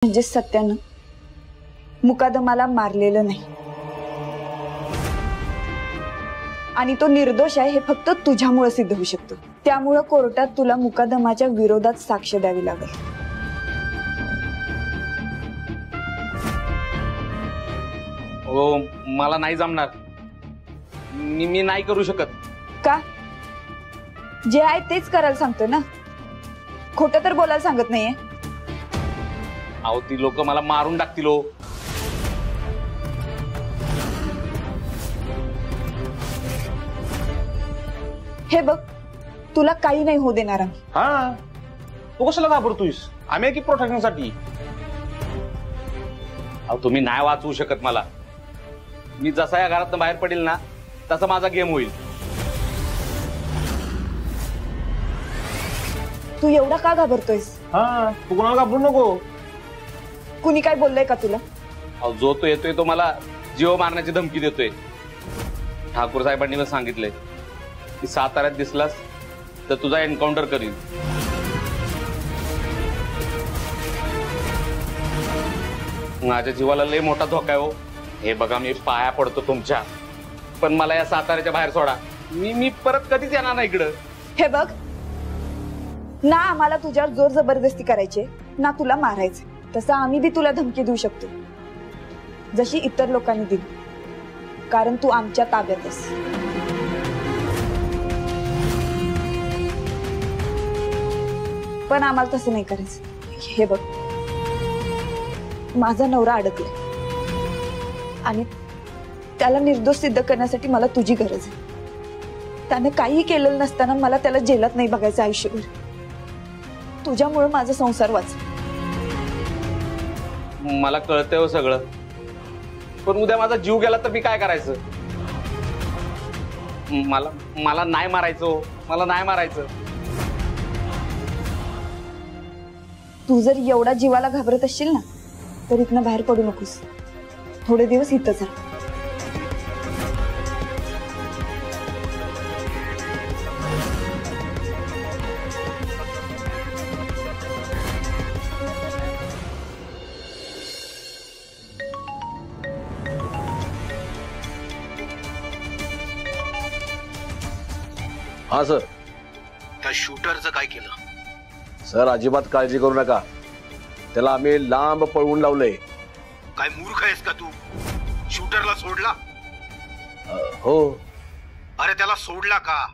म्हणजे सत्यानं मुकादमाला मारलेलं नाही आणि तो निर्दोष आहे हे फक्त तुझ्यामुळे सिद्ध होऊ शकतो। त्यामुळे कोर्टात तुला मुकादमाच्या विरोधात साक्ष द्यावी लागेल। हो, मला नाही जमणार। मी नाही करू शकत। का? जे आहे तेच करायला सांगतोय ना, खोटं तर बोलायला सांगत नाहीये। अहो, ती लोक मला मारून टाकतील हो। हे बघ, तुला काही नाही हो देणार आम्ही। हा, तू कशाला घाबरतोयस? आम्ही की प्रोटेक्शनसाठी। अहो, तुम्ही नाही वाचवू शकत मला। मी जसा या घरातून बाहेर पडेल ना, तसा माझा गेम होईल। तू एवढा का घाबरतोयस? हा, तू कोणाला घाबरू नको। कुणी काय बोललंय का तुला? अहो, जो तो येतोय तो मला जीव मारण्याची धमकी देतोय। ठाकूर साहेबांनी मला सांगितलंय की साताऱ्यात दिसलास तर तुझा एन्काउंटर करीन। माझ्या जीवाला लय मोठा धोका आहे हो। हे बघा, मी पाया पडतो तुमच्या, पण मला या साताऱ्याच्या बाहेर सोडा। मी परत कधीच येणार नाही इकडं। हे बघ ना, आम्हाला तुझ्यावर जोर जबरदस्ती करायची ना तुला मारायचे। तसं आम्ही बी तुला धमकी देऊ शकतो, जशी इतर लोकांनी दिली, कारण तू आमच्या ताब्यात आहेस। पण आम्हाला तसं नाही करायचं। हे बघ, माझा नवरा अडकला आणि त्याला निर्दोष सिद्ध करण्यासाठी मला तुझी गरज आहे। त्याने काही केलेलं नसताना मला त्याला जेलात नाही बघायचं आयुष्यभर। तुझ्यामुळे माझा संसार वाचला। मला कळतंय हो सगळं, पण उद्या माझा जीव गेला तर मी काय करायचं? मला नाही मारायचं हो, मला नाही मारायचं। तू जर एवढा जीवाला घाबरत असशील ना, तर इथनं बाहेर पडू नकोस। थोडे दिवस इथंच राहा। हाँ सर। त्या शूटरचं काय केलं? सर, अजिबात काळजी करू नका, त्याला आम्ही लांब पळवून लावलंय। काय मूर्ख आहेस का तू? शूटरला सोडला? हो। अरे त्याला सोडला का?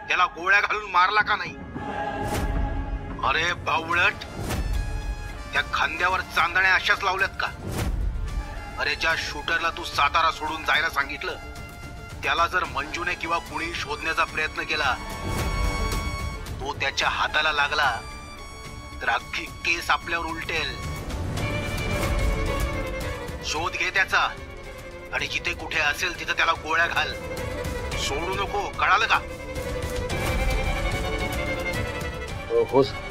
त्याला गोळ्या घालून मारला का नाही? अरे बावळट, त्या खांद्यावर चांदण्या अशाच लावल्यात का? अरे ज्या शूटरला तू सातारा सोडून जायला सांगितलं, त्याला जर मंजूने किंवा कुणी शोधण्याचा प्रयत्न केला, तो त्याच्या हाताला लागला तर अख्खी केस आपल्यावर उलटेल। शोध घे त्याचा आणि जिथे कुठे असेल तिथे त्याला गोळ्या घाल। सोडू नको, कळालं का? हो सर।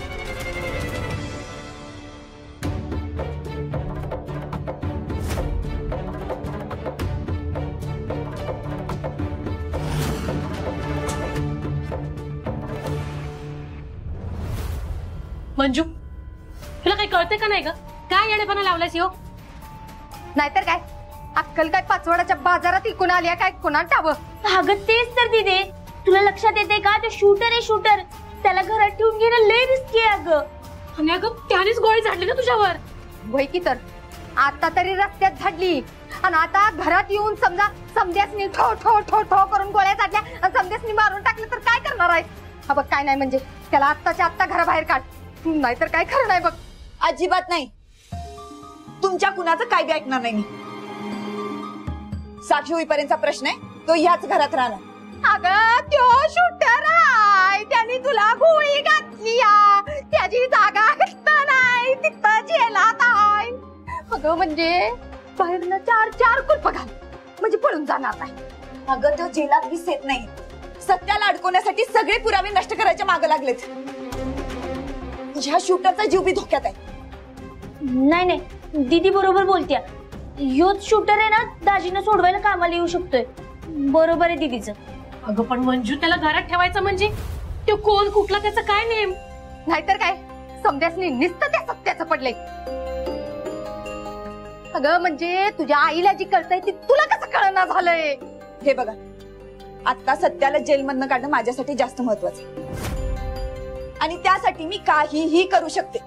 मंजू, तुला काही कळते का नाही ग? काय येडेपणा लावलायस हो? नाहीतर काय, अक्कल काय पाचवड्याच्या बाजारात इकून आली काय कोणा टावं? अगं तेच तर दिदे, तुला लक्षात येते का? ते शूटर आहे शूटर, त्याला घरात ठेवून घेणं लय रिस्की आहे अगं। आणि अगं त्यानेच गोळी झाडली ना तुझ्यावर। वय की तर आता तरी रस्त्यात झाडली आणि आता घरात येऊन समजा समध्यासनी ठो ठो ठो ठो करून गोळ्या झाडल्या आणि समध्यासनी मारून टाकलं तर काय करणार आहे? हा बघ, काय नाही म्हणजे त्याला आत्ताच्या आत्ता घराबाहेर काढ, नाहीतर काय खरं नाही बघ। अजिबात नाही, तुमच्या कुणाचं काय बी ऐकणार नाही मी। साक्षी होईपर्यंतचा प्रश्न आहे, तो ह्याच घरात राहणार। अगं त्यो शूटर आहे, त्याने तुला गोळी घातली, त्याची जागा इथं नाही, तिथं जेलात आहे। अगं म्हणजे बाहेरनं 4 कुलप घाल म्हणजे पळून जाणार नाही। अगं तो जेलात बी सेफ नाही, सत्याला अडकवण्यासाठी सगळे पुरावे नष्ट करायच्या मागे लागलेत। ह्या शूटरचा जीव बी धोक्यात आहे। नाही नाही, दीदी बरोबर बोलत्या, ह्योच शूटर आहे ना, दाजीनं सोडवायला कामाला येऊ शकतोय। बरोबर आहे दीदीचं। अगं पण मंजू, त्याला घरात ठेवायचं म्हणजे तो कोण कुठला त्याचा काय नेम? नाहीतर काय समध्यासनी निस्त त्या सत्याचं पडले। अगं म्हणजे तुझ्या आईला जी कळतंय ती तुला कसं कळना झालंय? हे बघा, आता सत्याला जेलमधनं काढणं माझ्यासाठी जास्त महत्वाचं आहे आणि त्यासाठी मी काहीही करू शकते.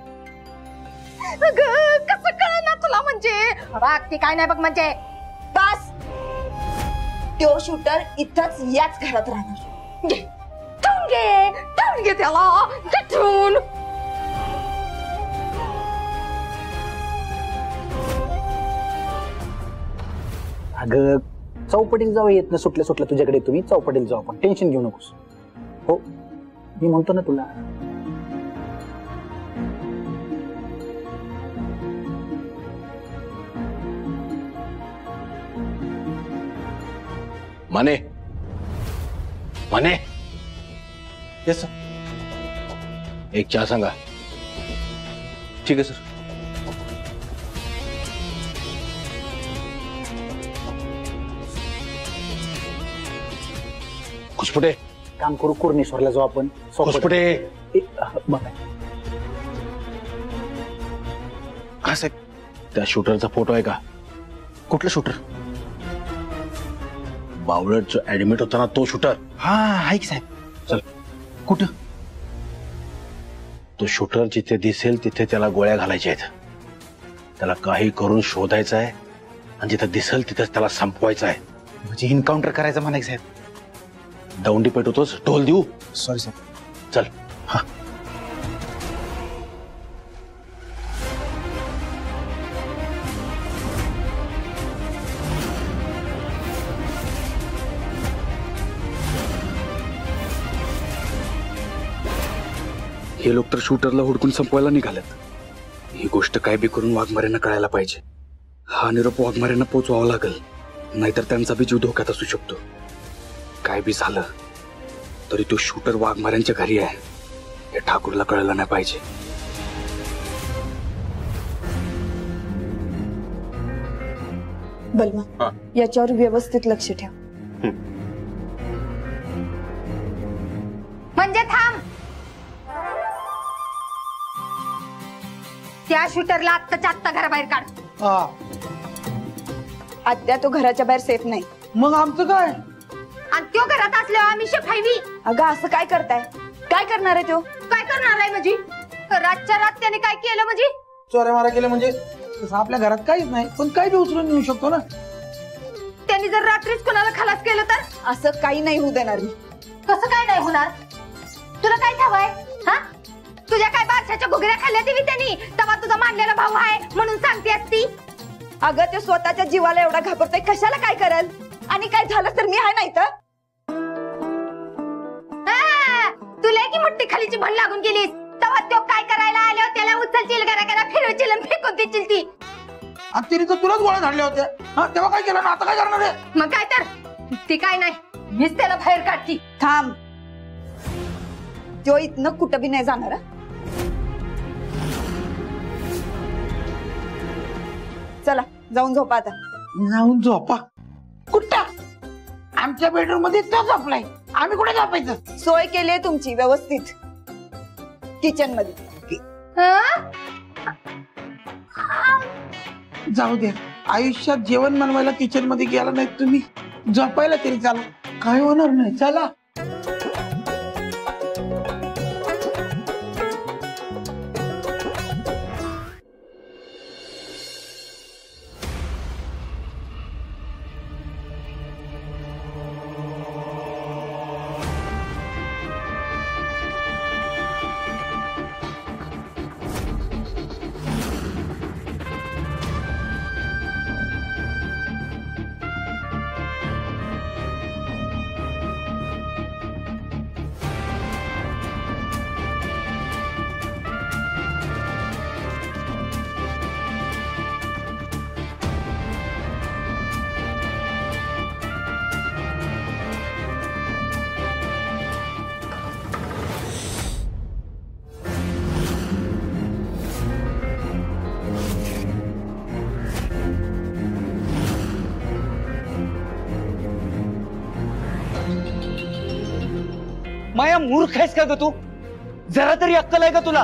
अगं कसं कळना तुला म्हणजे? राग ते काय नाही बघ म्हणजे. बस, तो शूटर इथंच याच घरात राहणार. ठेवून घे त्याला, ठेवून. अगं चौपटीला जाऊ येत ना, सुटल्या सुटल्या तुझ्याकडे तुम्ही चौपटीला जाऊ, आपण टेन्शन घेऊ नकोस. हो मी म्हणतो ना तुला. Mane Mane, yes sir. एक चहा सांगा. ठीक आहे सर. खुसपुटे काम करू, कुर्णेश्वरला जाऊ आपण. खुसपुटे. बघा हा साहेब, त्या शूटरचा फोटो आहे का? कुठलं शूटर? बावळट जो ऍडमिट होता ना तो शूटर. हा आहे की साहेब. चल. कुठं? तो शूटर जिथे दिसेल तिथे त्याला गोळ्या घालायच्या आहेत. त्याला काही करून शोधायचं आहे आणि जिथे दिसेल तिथेच त्याला संपवायचं आहे. म्हणजे एन्काउंटर करायचं म्हणायचं साहेब. दौंडी पेटवतोस, ढोल देऊ? सॉरी साहेब. चल. हा हे लोक तर शूटरला हुडकून संपवायला निघालेत. ही गोष्ट काय बी करून वाघमाऱ्यांना कळायला पाहिजे. हा निरोप वाघमाऱ्यांना पोचवावा लागेल, नाहीतर त्यांचा बी जीव धोक्यात असू शकतो. काय बी झालं तरी तो शूटर वाघमाऱ्यांच्या घरी आहे हे ठाकूरला कळायला नाही पाहिजे. बलमा, याच्यावर व्यवस्थित लक्ष ठेव. म्हणजे थांब, त्या शूटरला आत्ताच्या आत्ता घराबाहेर काढ. आत्या तो घराच्या बाहेर सेफ नाही. मग आमचं काय? आणि तो घरात असल्यावर आम्ही शेफाईवी. अगं असं काय करताय? काय करणार आहे तो? काय करणार आहे म्हणजे? रातच्या रात त्याने काय केलं म्हणजे? चोऱ्या मारा केलं म्हणजे? तसं आपल्या घरात काहीच नाही, पण काय बी उचलून नेऊ शकतो ना. त्यांनी जर रात्रीच कोणाला खलास केलं तर? असं काही नाही होऊ देणार मी. कसं काय नाही होणार? तुला काय ठावाय? हा, तुझ्या काय बादशाच्या घुगऱ्या खाल्ल्या ती त्यांनी, तेव्हा तुझा मानलेला भाऊ आहे म्हणून सांगते असती. अगं ते स्वतःच्या जीवाला एवढा घाबरतोय, कशाला काय करल? आणि काय झालं तर मी आहे नाही तर? तुला की मुठ्ठी खालीची भण लागून गेलीस, तेव्हा तो काय करायला आल्यावर त्याला उचलशील, घरा फिरवशील आणि फेकून देशील ती. आणि तिने तर तुलाच गोळ्या झाडल्या होत्या. हा, तेव्हा काय केलं ना, आता काय करणार आहे? मग काय तर, ती काय नाही, मीच त्याला बाहेर काढती. थांब, तो इथनं कुठं बी नाही जाणार. चला जाऊन झोपा आता. जाऊन झोपा? कुठं? आमच्या बेडरूम मध्ये तो झोपलाय, आम्ही कुठे झोपायचं? सोय केली तुमची व्यवस्थित किचन मध्ये. जाऊ द्या, आयुष्यात जेवण बनवायला किचन मध्ये गेला नाही तुम्ही, झोपायला तरी चालू, काय होणार नाही. चला. माया मूर्ख आहेस का ग तू? जरा तरी अक्कल आहे का तुला?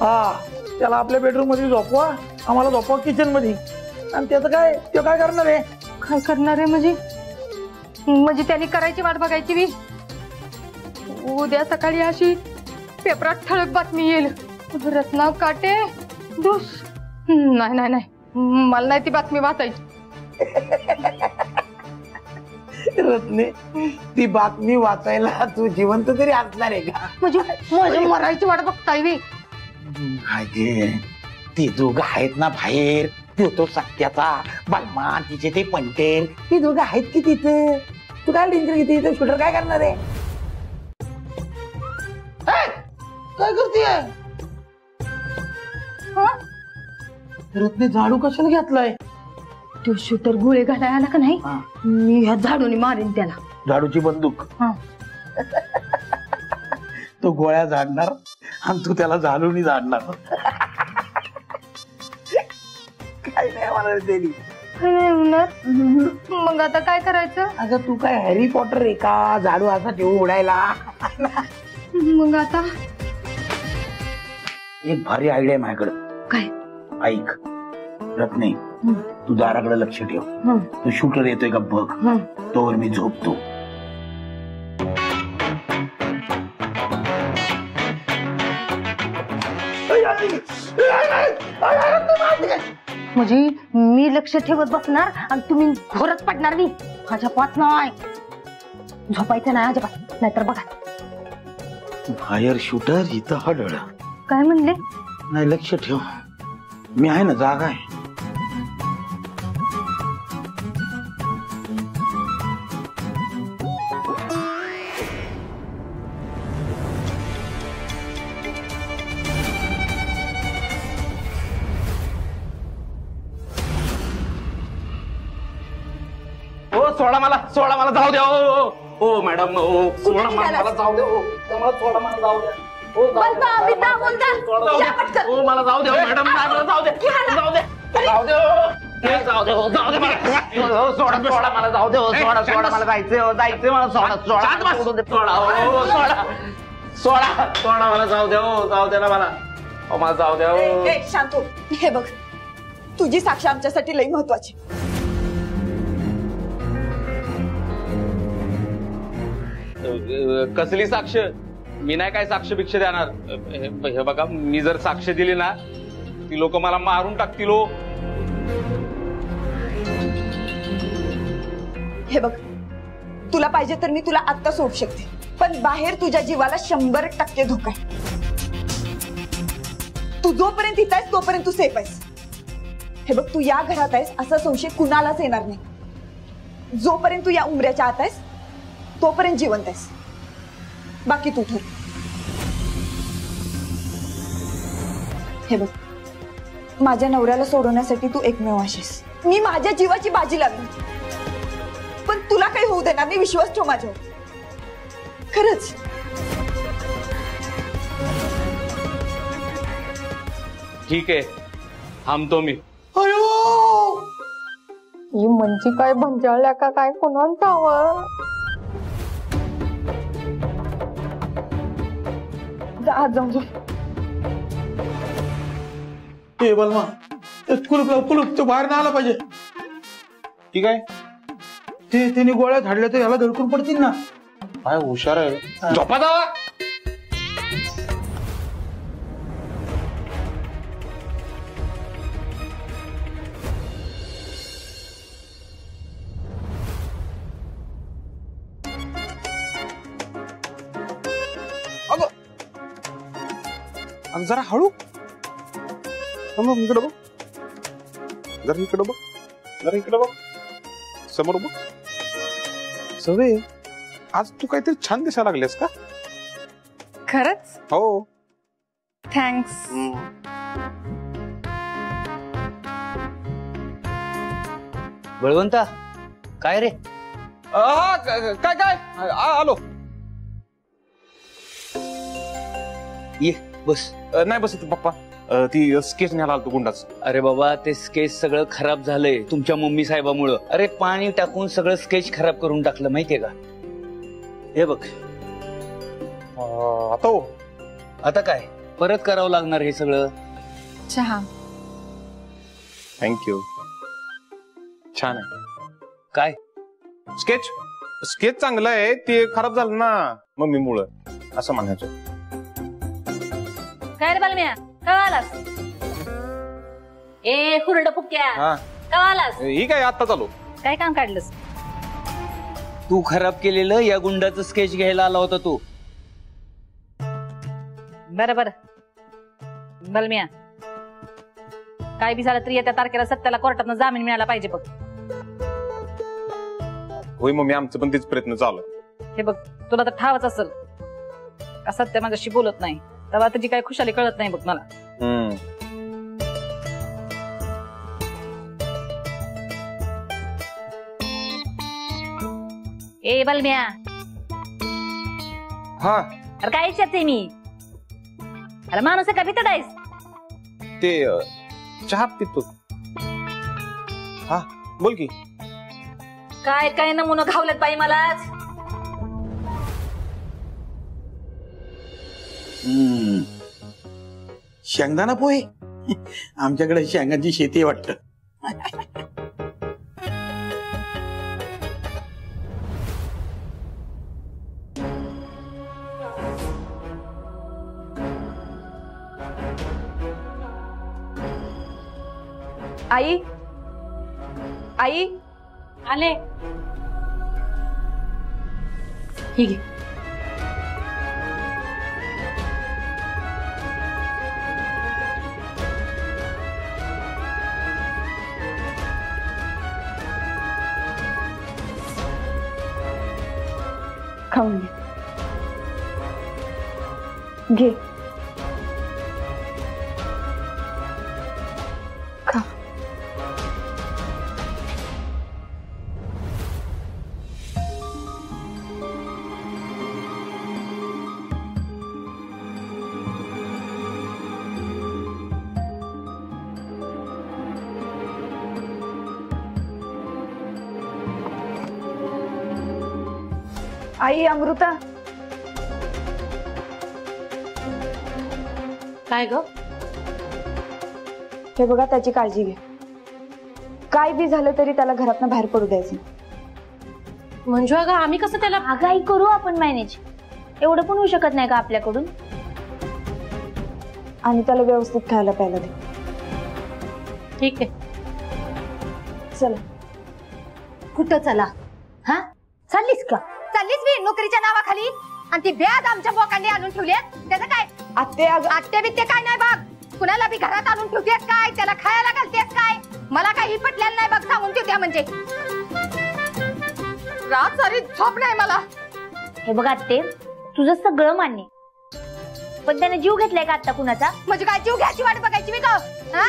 हा त्याला आपल्या बेडरूम मध्ये झोपवा, आम्हाला झोपवा किचन मध्ये. आणि त्याचं काय, तो काय करणार आहे? काय करणार आहे म्हणजे त्यांनी करायची वाट बघायची मी. उद्या सकाळी अशी पेपरात ठळक बातमी येईल, रत्ना काटे दोष. नाही नाही नाही, मला नाही ती बातमी वाचायची. रत्ने, ती बातमी वाचायला तू जिवंत तरी असणार आहे का? म्हणजे माझ्या मरायची वाट बघताय मी. ती दोघं आहेत ना बाहेर, तो सत्याचा बलमा, तिचे ते पंटेर, ती दोघं आहेत की तिथे. तू काय टेन्शन घेते? इथे शूटर काय करणार आहे? काय करतेय रत्ने? झाडू कशाला घेतलाय? तो शूटर गोळे घालायला आला का नाही, मी ह्या झाडूने मारेन त्याला. झाडूची बंदूक? तो गोळ्या झाडणार आणि तू त्याला झाडूनी झाडणार. काय नाही मला त्यांनी. मग आता काय करायचं? अगं तू काय हॅरी पॉटर आहे का, झाडू असा ठेवून उडायला? मग आता एक भारी आयडिया आहे माझ्याकडे. काय? ऐक रत्ने, तू दाराकडे लक्ष ठेव. तू शूटर येतोय का बघ, तोवर मी झोपतो. म्हणजे मी लक्ष ठेवत बसणार आणि तुम्ही घोरच पडणार नाही. अजिबात नाही, झोपायचं नाही अजिबात, नाहीतर बघा. बाहेर शूटर, इथं हडळ. काय म्हणले? नाही लक्ष ठेव, मी आहे ना, जागा आहे. सोडा मला, सोडा मला, जाऊ द्या. ओ मॅडम, सोडा मला, जाऊ द्या. सोडा मला, जाऊ द्या. मला जाऊ द्या मॅडम, मला जाऊ द्या, जाऊ द्या, जाऊ द्या, जाऊ द्या, जाऊ द्या मला. सोडा सोडा मला, जाऊ द्या. सोडा सोडा मला, जायचंय जायचंय मला. सोडा सोडा सोडा सोडा सोडा सोडा मला, जाऊ द्या. जाऊ द्या ना मला, मला जाऊ द्या. शांत हो. हे बघ, तुझी साक्ष आमच्यासाठी लई महत्वाची. कसली साक्ष? मी नाही काय साक्ष भिक्ष देणार. हे बघा, मी जर साक्ष दिली ना, ती लोक मला मारून टाकतील. हे बघ, तुला पाहिजे तर मी तुला आत्ता सोडू शकते, पण बाहेर तुझ्या जीवाला 100% धोका आहे. तू जोपर्यंत इथं आहेस तोपर्यंत तू सेफ आहेस. हे बघ, तू या घरात आहेस असा संशय कुणालाच येणार नाही. जोपर्यंत तू या उमऱ्याच्या आत आहेस तोपर्यंत जिवंत आहेस. बाकी तू ठर. हे बघ, माझ्या नवऱ्याला सोडवण्यासाठी तू एकमेव आहेस. मी माझ्या जीवाची बाजी लावली, पण तुला काही होऊ देणार नाही. विश्वास ठेव माझ्यावर, खरंच. ठीक आहे, थांबतो मी. ही म्हणजे काय भंजाळल्या का काय, कोणाला ठाव? आज जाऊन झोप. हे बलमा, कुलूप लाव, कुलूप. तो बाहेर नाही आला पाहिजे. ठीक आहे, ते त्यांनी गोळ्या झाडल्या तर याला धडकून पडतील ना. काय हुशार आहे. झोपा जावा. जरा हळू. इकडे बघ, जरा इकडे बघ, जरा इकडे बघ, समोर बघ. सवे, आज तू काहीतरी छान दिसायला लागलेस का? खरंच? हो. थँक्स. बळवंता, काय रे? काय काय आलो. ये बस. नाही बस पप्पा, ती स्केच न्यायला आलतो गुंडाच. अरे बाबा, ते स्केच सगळं खराब झालंय तुमच्या मम्मी साहेबामुळं. अरे पाणी टाकून सगळं स्केच खराब करून टाकलं, माहितीये का? हे बघ आता हो. आता काय, परत करावं लागणार हे सगळं. चहा. थँक्यू. छान आहे. काय स्केच? स्केच चांगलं आहे, ते खराब झालं ना मम्मीमुळं असं म्हणायचं. काय रे बालम्या, का आलास? ए हुरडा फुक्या, हा का आलास? ही काय आता चालू. काय काम काढलंस? तू खराब केलेलं या गुंडाचं स्केच घ्यायला आला होता तू. बरं बरं बालम्या, काय बी झालं तरी येत्या तारखेला सत्याला कोर्टातनं जामीन मिळाला पाहिजे बघ. होय मम्मी, आमचं पण तेच प्रयत्न चालू आहे. हे बघ, तुला तर ठावच असेल का सत्य माझ्याशी बोलत नाही, तेव्हा तुझी काय खुशाली कळत नाही बघ मला. ए बालम्या, हा अरे काय विचारते मी? अरे माणूस का भीतड आहेस? ते चहा पितो. हा बोल की. काय काय नमुना घावलेत बाई मलाच. शेंगदाणा पोहे. आमच्याकडे शेंगाची शेती वाटत. आई, आई आले. ही घे. खाऊन घे. खा. आई, अमृता. काय ग? हे बघा, त्याची काळजी घे. काय बी झालं तरी त्याला घरातनं बाहेर पडू द्यायचं. मंजू अगं, आम्ही कसं त्याला? अगं आई, करू आपण मॅनेज. एवढं पण होऊ शकत नाही का आपल्याकडून? आणि त्याला व्यवस्थित खायला प्यायला दे. ठीक आहे, चला. कुठं चला? हा, चाललीस का? चाललीस मी नोकरीच्या नावाखाली? आणि ती ब्याज आमच्या बोकांनी आणून ठेवली. त्याचं काय? आत्ते बित्ते काय नाही बघ. कुणाला बी घरात आणून ठेवतेस काय? त्याला खायला घालतेस काय? मला काही पटलेलं नाही बघ, सांगून ठेवत्या म्हणजे. रात सारी झोप नाही मला. हे बघ आत्ते, तुझं सगळं मान्य, पण त्याने जीव घेतलाय का आता कुणाचा? म्हणजे काय जीव घ्यायची वाट बघायची मी का? हा,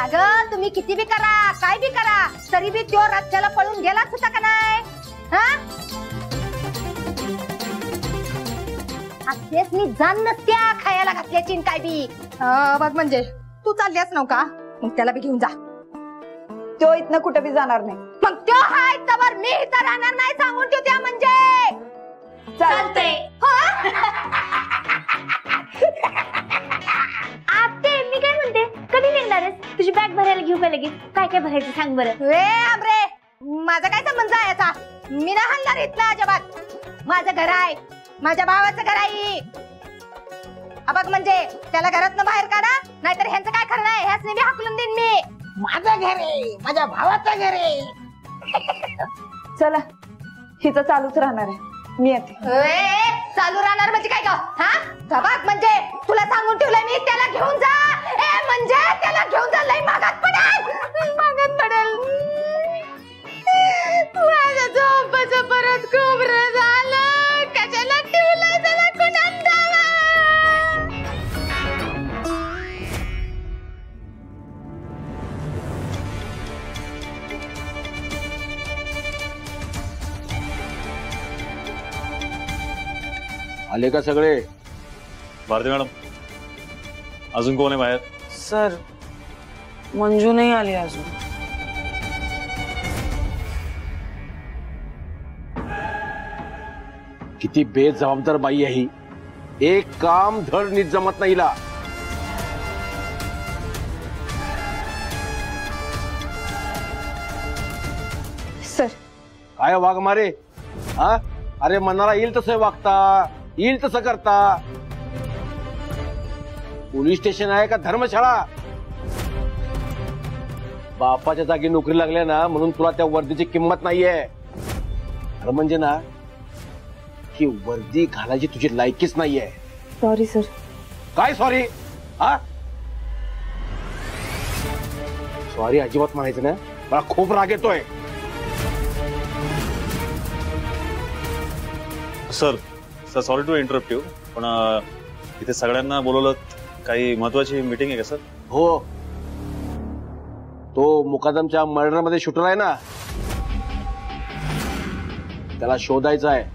अगं तुम्ही किती बी करा, काय बी करा, तरी बी तो राज्याला पळून गेलाच होता का नाही? आत्तेच मी जाण नसत्या खायला घातल्याची काय बी. बघ म्हणजे तू चालल्यास नव का? मग त्याला बी घेऊन जा. तो इथनं कुठं बी जाणार नाही. मग तो हाय तवर मी इथं राहणार नाही, सांगून ठेवत्या म्हणजे. चालतंय. आत्ते, मी काय म्हणते, कधी निघणार आहेस? तुझी बॅग भरायला घेऊ का लगेच? काय काय भरायचं सांग बरं. वे आमरे, माझा काय संबंध आहे याचा? मी ना हलणार इथला अजिबात. माझं घर आहे, माझ्या भावाचं घर आहे. बघ म्हणजे त्याला घरातनं बाहेर काढा, नाहीतर ह्यांचं काय खरं आहे, ह्याच मी हाकलून देईन मी. माझं घर आहे, माझ्या भावाचं घर आहे. चला, हिचं चालूच राहणार आहे. मी येते. चालू राहणार म्हणजे काय का? हा, धबाक म्हणजे तुला सांगून ठेवलंय मी, त्याला घेऊन जा. म्हणजे त्याला घेऊन जा, लई मागात पडेल. मागात पडेल. माझ्या झोपाचं परत खोबरं झालं. कशाला ठेवलंय त्याला कुणाला? आले का सगळे? भारती मॅडम, अजून कोण आहे बाहेर? सर, मंजू नाही आली अजून. किती बेजबाबदार बाई आहे ही. एक काम धड नीट जमत नाही हिला. सर काय वाघ मारे, हा? अरे मनाला येईल तसं वागता, येईल तसं करता. पोलीस स्टेशन आहे का धर्मशाळा? बापाच्या जागी नोकरी लागल्या ना म्हणून तुला त्या वर्दीची किंमत नाहीये. खरं म्हणजे ना ही वर्दी घालायची तुझी लायकीच नाहीये. Sorry sir. काय सॉरी? हा सॉरी अजिबात म्हणायचं ना, मला खूप राग येतोय. Sir sir sorry to interrupt you, पण इथे सगळ्यांना बोलवलं, काही महत्वाची मीटिंग आहे का सर? हो, तो मुकादमच्या मर्डर मध्ये शूटर आहे ना, त्याला शोधायचा आहे.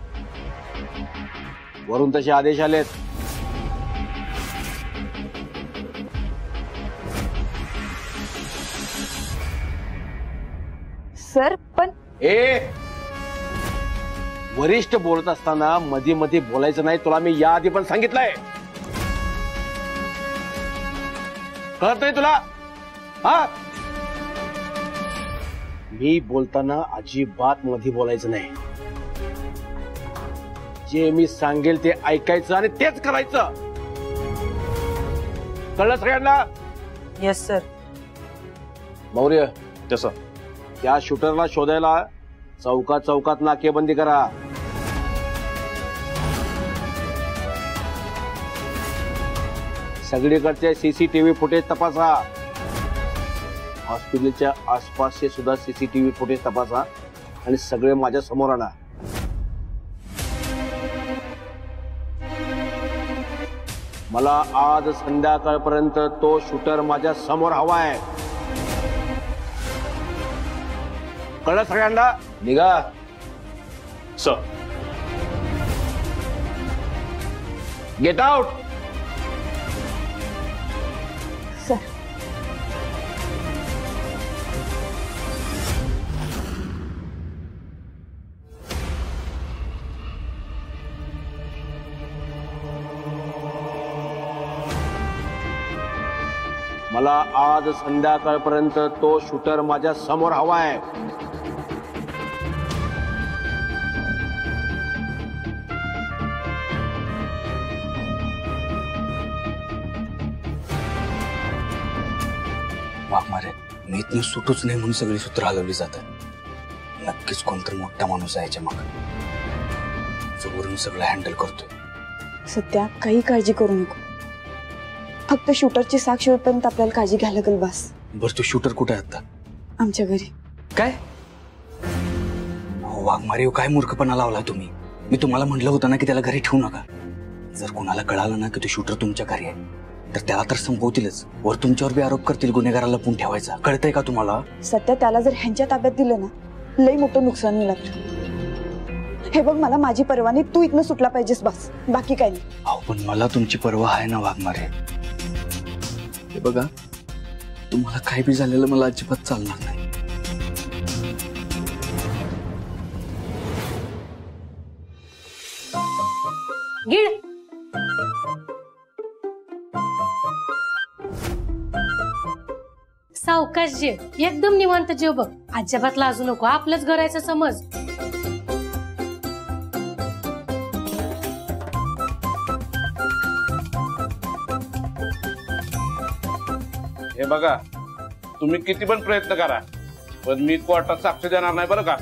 वरून तसे आदेश आलेत. सर पण वरिष्ठ बोलत असताना मध्ये मध्ये बोलायचं नाही, तुला मी याआधी पण सांगितलंय. कळत नाही तुला? हा मी बोलताना अजिबात मध्ये बोलायचं नाही. जे मी सांगेल ते ऐकायचं आणि तेच करायचं. कळलं सगळ्यांना? Yes sir. मौर्य, तसं त्या शूटरला शोधायला चौकात चौकात नाकेबंदी करा. सगळीकडचे सीसीटीव्ही फुटेज तपासा. हॉस्पिटलच्या आसपासचे सुद्धा सीसीटीव्ही फुटेज तपासा आणि सगळे माझ्या समोर आणा. मला आज संध्याकाळपर्यंत तो शूटर माझ्या समोर हवाय. कळलं सगळ्यांना? निघा. सर. Get out. सर मला आज संध्याकाळपर्यंत तो शूटर माझ्या समोर हवाय. वाघमारे, मी इथनं सुटूच नाही म्हणून सगळी सूत्र हलवली जातात. नक्कीच कोणतरी मोठा माणूस आहे याच्या मागे, जो वरून सगळं हँडल करतोय. सध्या काही काळजी करू नको. फक्त शूटरची साक्ष होईपर्यंत आपल्याला काळजी घ्यायला लागेल बस. बरं, तो शूटर कुठे आहे आता? आमच्या घरी. काय? हो वाघमारे, काय मूर्खपणा लावला तुम्ही. मी तुम्हाला म्हटलं होतं ना की त्याला घरी ठेवू नका. जर कोणाला कळालं ना की तो शूटर तुमच्या घरी आहे तर त्याला तर संपवतीलच, वर तुमच्यावर बी आरोप करतील. गुन्हेगाराला लपून ठेवायचा. कळतंय का तुम्हाला? सध्या त्याला जर ह्यांच्या ताब्यात दिलं ना, लई मोठं नुकसान होईल आपलं. हे बघ, मला माझी पर्वा नाही, तू इथनं सुटला पाहिजेस बस, बाकी काही नाही. अहो पण मला तुमची पर्वा आहे ना वाघमारे. हे बघा, तुम्हाला काय बी झालेलं मला अजिबात चालणार नाही. गिळ. सावकाश जेव, एकदम निवांत जेव बघ. अजिबात लाजू नको, आपलंच घरायचं समज. हे बघा, तुम्ही किती पण प्रयत्न करा पण मी कोर्टात साक्ष देणार नाही बरं का.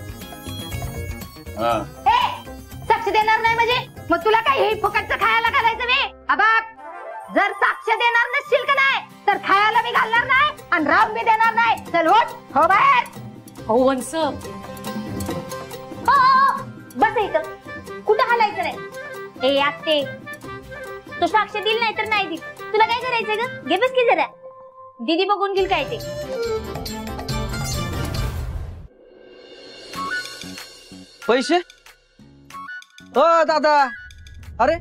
साक्ष देणार नाही म्हणजे मग तुला काय हे फुकटचं खायला घालायचं मी? अबाक, जर साक्ष देणार नसशील का नाही तर खायला मी घालणार नाही आणि राम मी देणार नाही. चल उठ, हो बाहेर. हो वंस, बस इथं, कुठं हलायचं नाही. ए आत्ते, तो साक्ष दिल नाही तर नाही दिल, तुला काय करायचंय ग? घे बस की जरा, दीदी बघून घेईल काय ते. पैसे? दादा, अरे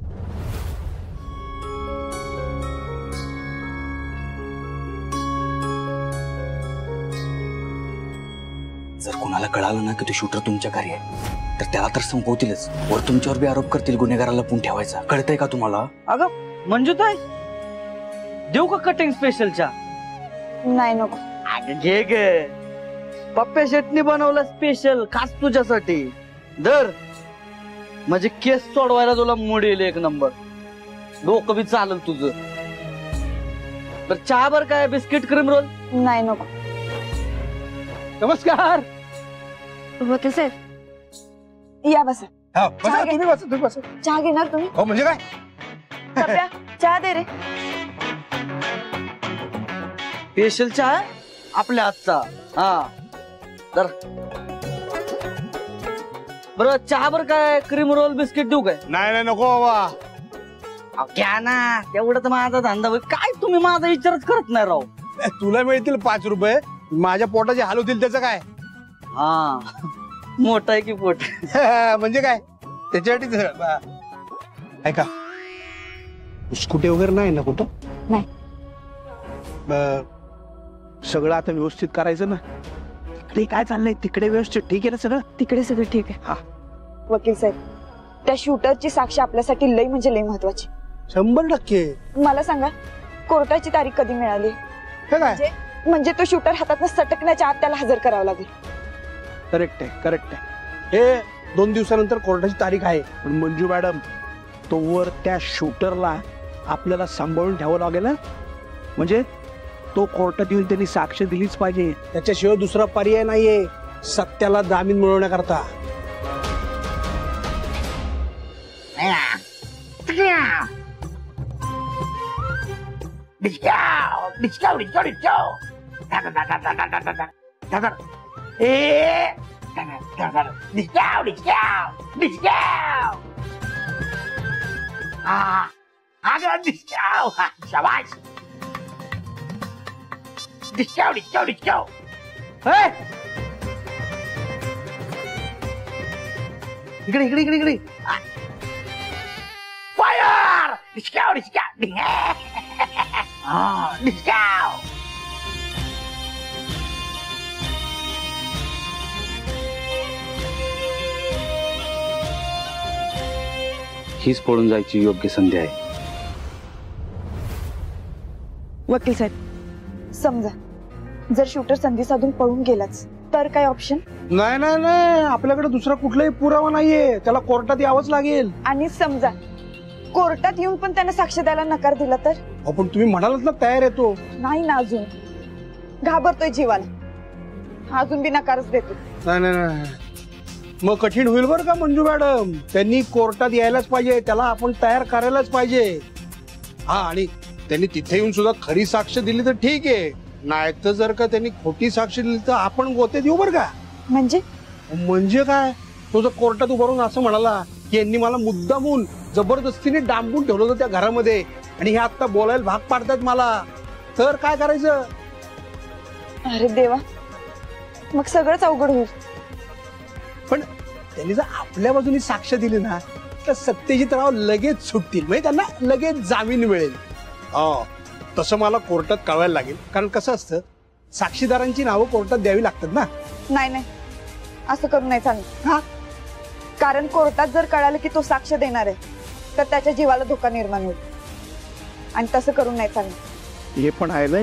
जर कोणाला कळालं ना की तो शूटर तुमच्या घरी आहे तर त्याला तर संपवतीलच, वर तुमच्यावर बी आरोप करतील गुन्हेगाराला लपून ठेवायचा. कळतंय का तुम्हाला? अगं मंजूताई, देऊ का कटिंग स्पेशलच्या? नाही नको. अगं घे गे, पप्प्या शेटनी बनवलं स्पेशल खास तुझ्यासाठी. दर म्हणजे केस सोडवायला तुला मूड येईल एक नंबर, डोकं बी चालेल तुझं. तर चहा बर काय, बिस्किट क्रीम रोल? नाही नको. नमस्कार. वकील साहेब या बसा. तुम्ही बसा, तुम्ही बसा. चहा घेणार तुम्ही? हो म्हणजे काय? पप्प्या, चहा दे रे. स्पेशल चहा आपल्या हातचा. हा तर बरं, चहा बर काय, क्रीम रोल बिस्किट देऊ काय? नाही नाही नको बाबा. घ्या ना, तेवढं तर माझा धंदा होईल. काय तुम्ही माझा विचारच करत नाही राव. तुला मिळतील 5 रुपये, माझ्या पोटाचे हाल होतील त्याचं काय? हा मोठा आहे की पोट. म्हणजे काय त्याच्यासाठी. ऐका, स्कूटी वगैरे नाही ना कुठं? नाही. सगळं आता व्यवस्थित करायचं ना. तिकडे काय चाललंय? तिकडे व्यवस्थित ठीक आहे ना सगळं? तिकडे सगळं ठीक आहे. हा वकील साहेब, त्या शूटरची साक्ष आपल्यासाठी लई म्हणजे लई महत्वाची. 100%. मला सांगा, कोर्टाची तारीख कधी मिळाली? म्हणजे तो शूटर हातातनं सटकण्याच्या आत त्याला हजर करावं लागेल. करेक्ट आहे, करेक्ट आहे. हे 2 दिवसानंतर कोर्टाची तारीख आहे. पण मंजू मॅडम, तोवर त्या शूटरला आपल्याला सांभाळून ठेवावं लागेल ना. म्हणजे तो कोर्टात येऊन त्यांनी साक्ष दिलीच पाहिजे. त्याच्याशिवाय दुसरा पर्याय नाहीये सत्याला जामीन मिळवण्याकरता. शाबाश. डिस्काव डिस्काव डिस्काव. इकडे इकडे इकडे इकडे. फायर. डिस्काव डिस्काव डिस्काव. हीच पळून जायची योग्य संधी आहे. वकील साहेब, समजा जर शूटर संधी साधून पळून गेलाच तर काय ऑप्शन? नाही नाही नाही, आपल्याकडे दुसरा कुठलाही पुरावा नाहीये. त्याला कोर्टात यावंच लागेल. आणि समजा कोर्टात येऊन पण त्याने साक्ष द्यायला नकार दिला तर? पण तुम्ही म्हणालात ना तयार येतो. नाही ना, अजून घाबरतोय जीवाला, अजून बी नकारच देतो. नाही नाही नाही, मग कठीण होईल बरं का मंजू मॅडम. त्यांनी कोर्टात यायलाच पाहिजे, त्याला आपण तयार करायलाच पाहिजे. हा, आणि त्यांनी तिथे येऊन सुद्धा खरी साक्ष दिली तर ठीक आहे, नाहीतर जर का त्यांनी खोटी साक्ष दिली तर आपण गोते देऊ बरं का. म्हणजे काय, तो जर कोर्टात उभा राहून असं म्हणाला की यांनी मला मुद्दामून जबरदस्तीने डांबून ठेवलं होतं त्या घरामध्ये आणि हे आता बोलायला भाग पाडतात मला, तर काय करायचं? अरे देवा, मग सगळंच अवघड होईल. पण त्यांनी जर आपल्या बाजूने साक्ष दिली ना तर सत्यजितराव लगेच सुटतील, म्हणजे त्यांना लगेच जामीन मिळेल. तसं मला कोर्टात कळवायला लागेल, कारण कसं असतं, साक्षीदारांची नावं कोर्टात द्यावी लागतात ना. नाही नाही, असं करून नाही चालणार. कारण कोर्टात जर कळालं की तो साक्ष देणार आहे तर त्याच्या जीवाला धोका निर्माण होईल, आणि तसं करून नाही चालणार. हे पण आहे ना.